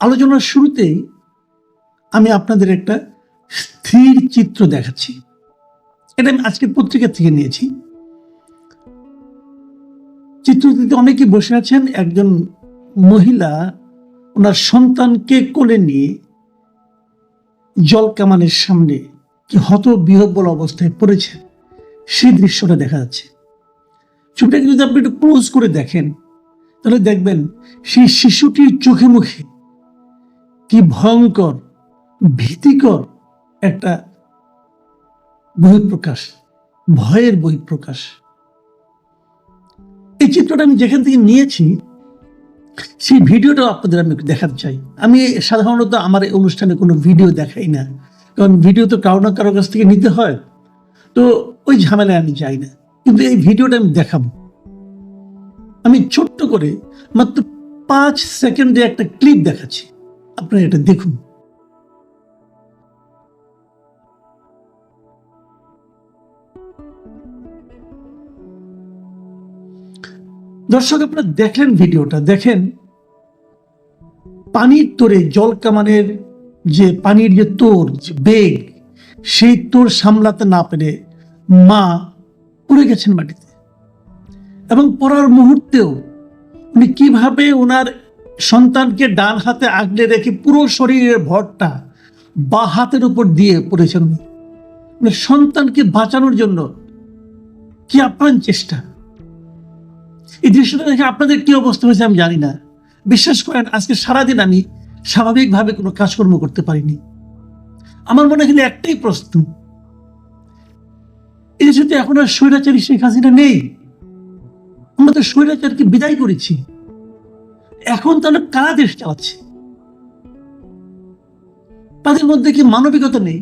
আলোচনার শুরুতেই আমি আপনাদের একটা স্থির চিত্র দেখাচ্ছি। এটা আমি আজকের পত্রিকা থেকে নিয়েছি। চিত্রটিতে অনেকে বসে আছেন। একজন মহিলা ওনার সন্তানকে কোলে নিয়ে জলকামানের সামনে কি হতবিহ্বল অবস্থায় পড়েছে, সেই দৃশ্যটা দেখা যাচ্ছে। ছবিটাকে যদি আপনি একটু ক্লোজ করে দেখেন তাহলে দেখবেন সেই শিশুটির চোখে মুখে কি ভয়ঙ্কর ভীতিকর একটা বহিঃপ্রকাশ, ভয়ের বহিঃপ্রকাশ। এই চিত্রটা আমি যেখান থেকে নিয়েছি সেই ভিডিওটাও আপনাদের আমি দেখাতে চাই। আমি সাধারণত আমার এই অনুষ্ঠানে কোনো ভিডিও দেখাই না, কারণ ভিডিও তো কারো না কারো কাছ থেকে নিতে হয়, তো ওই ঝামেলায় আমি যাই না। কিন্তু এই ভিডিওটা আমি দেখাবো। আমি ছোট্ট করে মাত্র 5 সেকেন্ডে একটা ক্লিপ দেখাচ্ছি, আপনারা এটা দেখুন। দর্শক, আপনারা দেখলেন ভিডিওটা, দেখেন পানির তোরে জলকামানের যে পানির যে তোর যে বেগ, সেই তোর সামলাতে না পেরে মা পড়ে গেছেন মাটিতে। এবং পড়ার মুহূর্তেও উনি কিভাবে ওনার সন্তানকে ডান হাতে আগলে রেখে পুরো শরীরের ভরটা বা হাতের উপর দিয়ে পড়েছেন। উনি সন্তানকে বাঁচানোর জন্য কি আপ্রাণ চেষ্টা। এই দৃশ্যটা দেখে আপনাদের কি অবস্থা হয়েছে আমি জানি না। বিশ্বাস করেন, আজকে সারাদিন আমি স্বাভাবিকভাবে কোনো কাজকর্ম করতে পারিনি। আমার মনে হলো একটাই প্রশ্ন, এই দেশে তো এখন আর স্বৈরাচারী শেখ হাসিনা নেই। আমরা তো স্বৈরাচারকে বিদায় করেছি। এখন তাহলে কারা দেশ চালাচ্ছে? তাদের মধ্যে কি মানবিকতা নেই?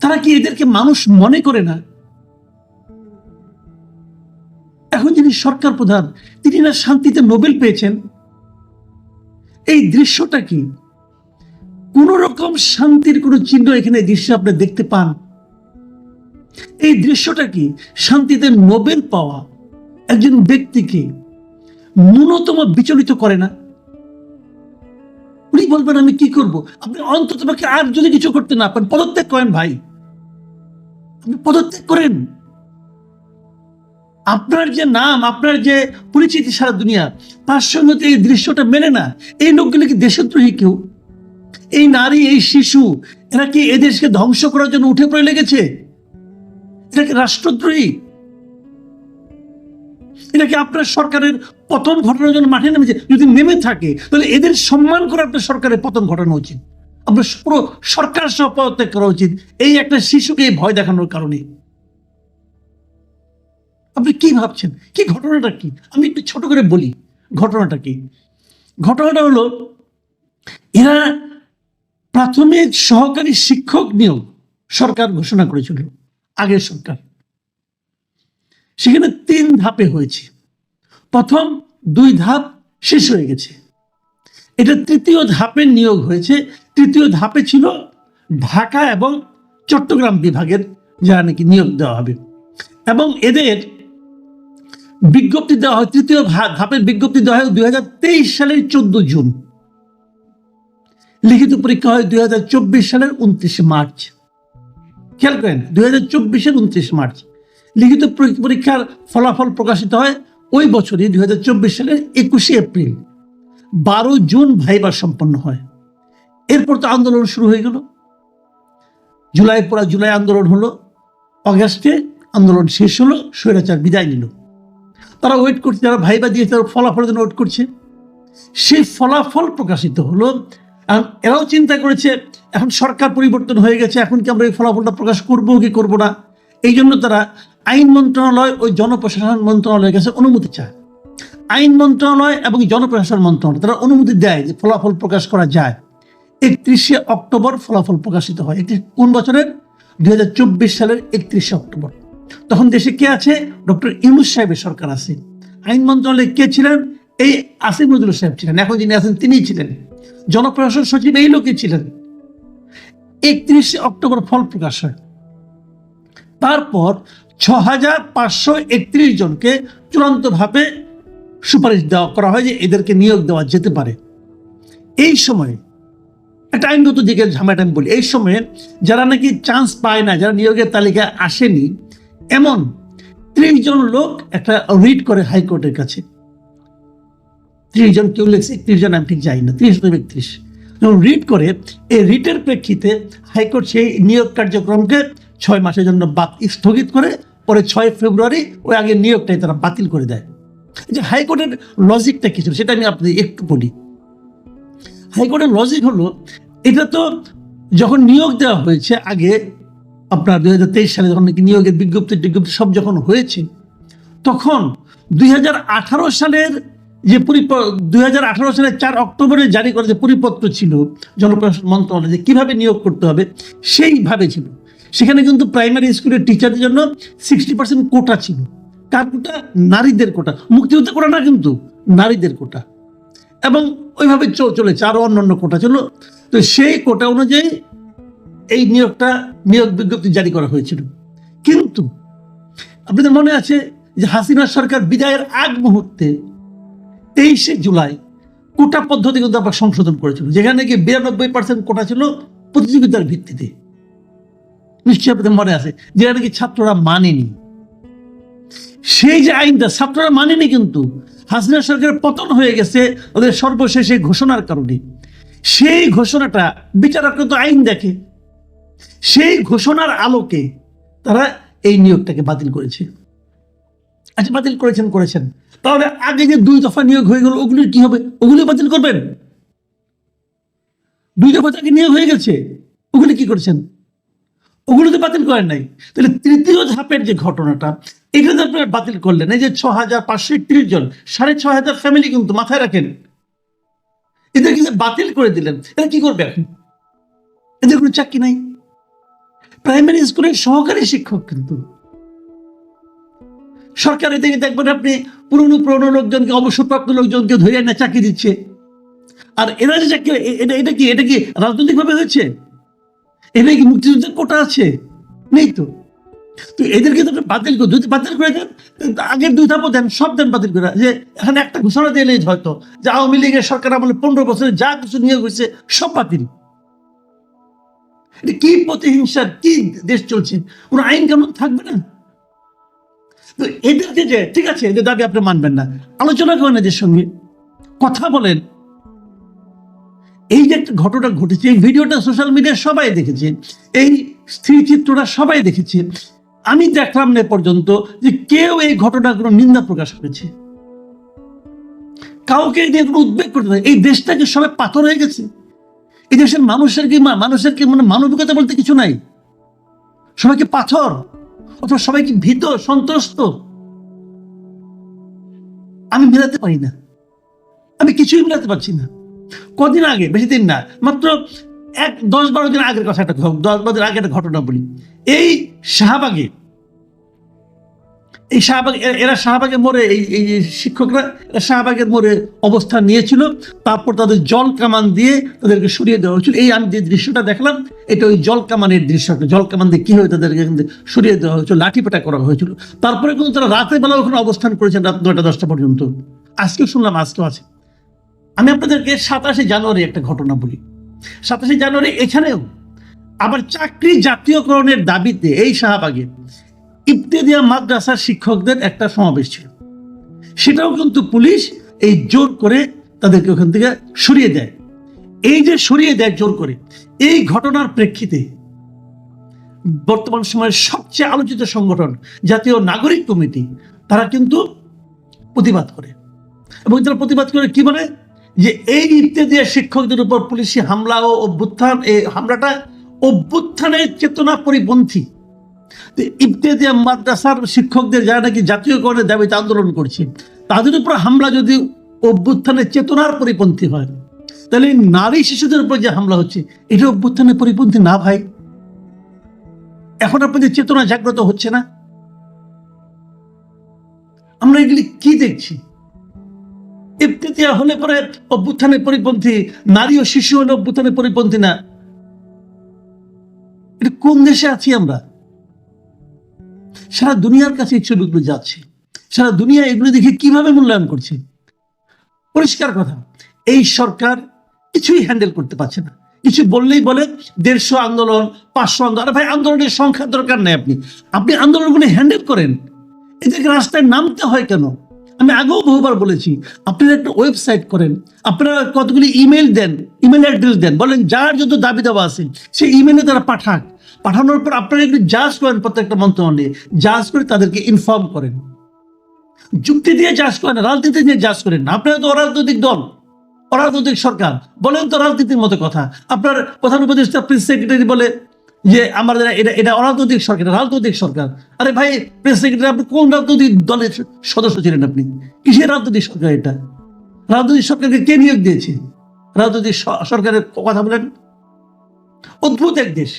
তারা কি এদেরকে মানুষ মনে করে না? এখন যিনি সরকার প্রধান, তিনি না শান্তিতে নোবেল পেয়েছেন। এই দৃশ্যটা কি? কোন রকম শান্তির কোন চিহ্ন এখানে দৃশ্য আপনি দেখতে পান? এই দৃশ্যটা কি? শান্তিতে নোবেল পাওয়া একজন ব্যক্তিকে ন্যূনতম বিচলিত করে না? উনি বলবেন আমি কি করব? আপনি অন্তত আর যদি কিছু করতে না পারেন পদত্যাগ করেন ভাই, আপনি পদত্যাগ করেন। আপনার যে নাম, আপনার যে পরিচিতি সারা দুনিয়া, তার সঙ্গে তো এই দৃশ্যটা মেনে না। এই লোকগুলো কি দেশদ্রোহী কেউ? এই নারী, এই শিশু, এরা কি এদেশকে ধ্বংস করার জন্য উঠে পড়ে লেগেছে? এরা কি রাষ্ট্রদ্রোহী? এটা কি আপনার সরকারের পতন ঘটানোর জন্য মাঠে নেমেছে? যদি নেমে থাকে তাহলে এদের সম্মান করে আপনার সরকারের পতন ঘটানো উচিত। আপনার পুরো সরকার সহ পদত্যাগ করা উচিত এই একটা শিশুকে ভয় দেখানোর কারণে। আপনি কি ভাবছেন? কি ঘটনাটা কি? আমি একটু ছোট করে বলি ঘটনাটা কি। ঘটনাটা হলো, এরা প্রাথমিক সহকারী শিক্ষক নিয়োগ সরকার ঘোষণা করেছিল, আগের সরকার। সেখানে 3 ধাপে হয়েছে। প্রথম 2 ধাপ শেষ হয়ে গেছে। এটা 3য় ধাপের নিয়োগ হয়েছে। 3য় ধাপে ছিল ঢাকা এবং চট্টগ্রাম বিভাগের যারা নাকি নিয়োগ দেওয়া হবে, এবং এদের বিজ্ঞপ্তি দেওয়া হয়। 3য় ধাপের বিজ্ঞপ্তি দেওয়া হয় 2023 সালের 14 জুন। লিখিত পরীক্ষা হয় 2024 সালের 29 মার্চ। খেয়াল করেন, 2024-এর 29 মার্চ। লিখিত পরীক্ষার ফলাফল প্রকাশিত হয় ওই বছরই 2024 সালের 21 এপ্রিল। 12 জুন ভাইবা সম্পন্ন হয়। এরপর তো আন্দোলন শুরু হয়ে গেল। জুলাই আন্দোলন হলো, অগাস্টে আন্দোলন শেষ হলো, স্বৈরাচার বিদায় নিল। তারা ওয়েট করছে, যারা ভাইবা দিয়েছে তারা ফলাফলের জন্য ওয়েট করছে। সেই ফলাফল প্রকাশিত হলো। এরাও চিন্তা করেছে এখন সরকার পরিবর্তন হয়ে গেছে, এখন কি আমরা এই ফলাফলটা প্রকাশ করবো কি করবো না। এই জন্য তারা আইন মন্ত্রণালয় ওই জনপ্রশাসন মন্ত্রণালয়ের কাছে অনুমতি চায়। আইন মন্ত্রণালয় এবং জনপ্রশাসন মন্ত্রণালয় তারা অনুমতি দেয় যে ফলাফল প্রকাশ করা যায়। 31 অক্টোবর ফলাফল প্রকাশিত হয়। কোন বছরের? 2024 সালের 31 অক্টোবর। তখন দেশে কে আছে? ডক্টর ইউনূস সাহেবের সরকার আছে। আইন মন্ত্রণালয়ে কে ছিলেন? এই আসিফ নজরুল সাহেব ছিলেন। এখন যিনি আছেন তিনিই ছিলেন। জনপ্রশাসন সচিব এই লোকই ছিলেন। 31 অক্টোবর ফল প্রকাশ হয়। তারপর 6531 জনকে চূড়ান্তভাবে সুপারিশ করা হয় যে এদেরকে নিয়োগ দেওয়া যেতে পারে। এই সময়ে একটা আইনগত দিকে ঝামেলাটা আমি বলি, এই সময়ে যারা নাকি চান্স পায় না, যারা নিয়োগের তালিকায় আসেনি, এমন 30 জন লোক একটা রিট করে হাইকোর্টের কাছে। 30 জন, কেউ লেখছে 31 জন, আমি ঠিক যাই না, 30 থেকে 31 যখন রিট করে, এই রিটের প্রেক্ষিতে হাইকোর্ট সেই নিয়োগ কার্যক্রমকে 6 মাসের জন্য স্থগিত করে পরে 6 ফেব্রুয়ারি ওই আগে নিয়োগটাই তারা বাতিল করে দেয়। যে হাইকোর্টের লজিকটা কি ছিল সেটা আমি আপনাদের একটু বলি। হাইকোর্টের লজিক হলো, এটা তো যখন নিয়োগ দেওয়া হয়েছে আগে আপনার 2023 সালে যখন নাকি নিয়োগের বিজ্ঞপ্তি সব যখন হয়েছে, তখন 2018 সালের যে 2018 সালের 4 অক্টোবরে জারি করা যে পরিপত্র ছিল জনপ্রশাসন মন্ত্রণালয় যে কিভাবে নিয়োগ করতে হবে, সেইভাবে ছিল। সেখানে কিন্তু প্রাইমারি স্কুলের টিচারদের জন্য 60% কোটা ছিল। কার কোটা? নারীদের কোটা, মুক্তিযুদ্ধের কোটা না, কিন্তু নারীদের কোটা। এবং ওইভাবে চলেছে, আরো অন্যান্য কোটা ছিল। তো সেই কোটা অনুযায়ী এই নিয়োগ বিজ্ঞপ্তি জারি করা হয়েছিল। কিন্তু আপনাদের মনে আছে যে হাসিনা সরকার বিদায়ের আগ মুহূর্তে 23শে জুলাই কোটা পদ্ধতি কিন্তু আবার সংশোধন করেছিল, যেখানে কি 92% কোটা ছিল প্রতিযোগিতার ভিত্তিতে। নিশ্চয়ই আপনাদের মনে আছে, যেটা নাকি ছাত্ররা মানেনি। সেই যে আইনটা ছাত্ররা মানেনি, কিন্তু হাসিনা সরকারের পতন হয়ে গেছে ওদের সর্বশেষে ঘোষণার কারণে। সেই ঘোষণাটা বিচারক তো আইন দেখে, সেই ঘোষণার আলোকে তারা এই নিয়োগটাকে বাতিল করেছে। আচ্ছা, বাতিল করেছেন, তাহলে আগে যে 2 দফা নিয়োগ হয়ে গেল, ওগুলির কি হবে? ওগুলি বাতিল করবেন? 2 দফা তাকে নিয়োগ হয়ে গেছে, ওগুলি কি করেছেন? ওগুলো তো বাতিল করেন নাই। তাহলে তৃতীয় ধাপের যে ঘটনাটা, এখানে আপনারা বাতিল করলেন। এই যে 6531 জন, 6500 ফ্যামিলি, কিন্তু মাথায় রাখেন, এদের কিন্তু বাতিল করে দিলেন। এরা কি করবে এখন? এদের কোনো চাকরি নাই। প্রাইমারি স্কুলের সহকারী শিক্ষক, কিন্তু সরকার এদিকে দেখবেন আপনি পুরনো লোকজনকে, অবসরপ্রাপ্ত লোকজনকে ধরে না চাকরি দিচ্ছে। আর এরা যে চাকরি, এটা কি রাজনৈতিকভাবে হয়েছে? এটা কি মুক্তিযুদ্ধের কোটা আছে? নেই তো। তো এদেরকে তো বাতিল করে, যদি বাতিল করে দেন, আগের 2 ধাপও দেন, সব দেন বাতিল করে। যে এখানে একটা ঘোষণা দিলেই হয়তো যে আওয়ামী লীগের সরকার আমলে 15 বছরে যা কিছু নিয়োগ হয়েছে সব বাতিল। এটা কি প্রতিহিংসার কি দেশ চলছে? কোনো আইন কানুন থাকবে না। তো এদেরকে যে ঠিক আছে, এদের দাবি আপনি মানবেন না, আলোচনা করেন, এদের সঙ্গে কথা বলেন। এই যে একটা ঘটনা ঘটেছে, এই ভিডিওটা সোশ্যাল মিডিয়ায় সবাই দেখেছে, এই স্থিরচিত্রটা সবাই দেখেছে। আমি দেখলাম না পর্যন্ত যে কেউ এই ঘটনাগুলো নিন্দা প্রকাশ করেছে, কাউকে নিয়ে কোনো উদ্বেগ করতে পারে। এই দেশটাকে সবাই পাথর হয়ে গেছে। এই দেশের মানুষের কি মানে মানবিকতা বলতে কিছু নাই। সবাইকে পাথর, অথবা সবাইকে ভীত সন্ত্রস্ত। আমি মেলাতে পারি না, আমি কিছুই মেলাতে পারছি না। কদিন আগে, বেশি দিন না, মাত্র 10-12 দিন আগের কথা, 10-12 দিন আগে একটা ঘটনা বলি। এই শাহবাগে এরা শাহবাগের মোড়ে, এই শিক্ষকরা শাহবাগের মোড়ে অবস্থান নিয়েছিল। তারপর তাদের জল কামান দিয়ে তাদেরকে সরিয়ে দেওয়া হয়েছিল। এই আমি যে দৃশ্যটা দেখলাম, এটা ওই জল কামানের দৃশ্যটা। জল কামান দিয়ে কি হয়ে তাদেরকে সরিয়ে দেওয়া হয়েছিল, লাঠিপেটা করা হয়েছিল। তারপরে কিন্তু তারা রাতের বেলা ওখানে অবস্থান করেছেন, রাত 9টা-10টা পর্যন্ত। আজকেও শুনলাম, আজকেও আছে। আমি আপনাদেরকে 27শে জানুয়ারি একটা ঘটনা বলি। 27শে জানুয়ারি এখানেও আবার চাকরি জাতীয়করণের দাবিতে এই শাহবাগে ইবতেদাইয়া মাদ্রাসার শিক্ষকদের একটা সমাবেশ ছিল। সেটাও কিন্তু পুলিশ এই জোর করে তাদেরকে ওখান থেকে সরিয়ে দেয়। এই যে সরিয়ে দেয় জোর করে, এই ঘটনার প্রেক্ষিতে বর্তমান সময়ের সবচেয়ে আলোচিত সংগঠন জাতীয় নাগরিক কমিটি, তারা কিন্তু প্রতিবাদ করে। এবং তারা প্রতিবাদ করে কি বলে, যে এই ইবতেদাইয়া শিক্ষকদের উপর পুলিশি হামলা ও অভ্যুত্থান, এই হামলাটা অভ্যুত্থানের চেতনা পরিপন্থী। ইবতেদাইয়া মাদ্রাসার শিক্ষকদের যারা নাকি জাতীয়করণের দাবিতে আন্দোলন করছে, তাদের উপর হামলা যদি অভ্যুত্থানের চেতনার পরিপন্থী হয়, তাহলে নারী শিশুদের উপর যে হামলা হচ্ছে, এটা অভ্যুত্থানের পরিপন্থী না ভাই? এখন আপনাদের চেতনা জাগ্রত হচ্ছে না? আমরা এগুলি কি দেখছি? ইবতেদাইয়া হলে পরে অভ্যুত্থানের পরিপন্থী, নারী ও শিশু হলে অভ্যুত্থানের পরিপন্থী না। এটা কোন দেশে আছি আমরা? সারা দুনিয়ার কাছে এই ছবিগুলো যাচ্ছে, সারা দুনিয়া এগুলো দেখে কিভাবে মূল্যায়ন করছে। পরিষ্কার কথা, এই সরকার কিছুই হ্যান্ডেল করতে পারছে না। কিছু বললেই বলে 150 আন্দোলন, 500 আন্দোলন। আরে ভাই, আন্দোলনের সংখ্যা দরকার নেই, আপনি আন্দোলনগুলো হ্যান্ডেল করেন। এদেরকে রাস্তায় নামতে হয় কেন? আমি আগেও বহুবার বলেছি, আপনারা একটা ওয়েবসাইট করেন, আপনারা কতগুলি ইমেল দেন, ইমেল অ্যাড্রেস দেন, বলেন যার যত দাবি দাবা আছে সেই ইমেলে তারা পাঠানোর পর আপনারা একটু জাজ করেন, প্রত্যেকটা মন্ত্রণালয়ে জাজ করে তাদেরকে ইনফর্ম করেন। যুক্তি দিয়ে জাজ করেন, রাজনীতি দিয়ে জাজ করেন না। আপনারা তো অরাজনৈতিক দল, অরাজনৈতিক সরকার, বলেন তো রাজনীতির মতো কথা। আপনার প্রধান উপদেষ্টা, প্রেস সেক্রেটারি বলে যে আমাদের এটা অরাজনৈতিক সরকার, রাজনৈতিক সরকার। আরে ভাই, প্রেস সেক্রেটারি আপনি কোন রাজনৈতিক দলের সদস্য ছিলেন? আপনি কিসের রাজনৈতিক সরকার এটা? রাজনৈতিক সরকারকে কে নিয়োগ দিয়েছে? রাজনৈতিক সরকারের কথা বলেন। অদ্ভুত এক দেশ।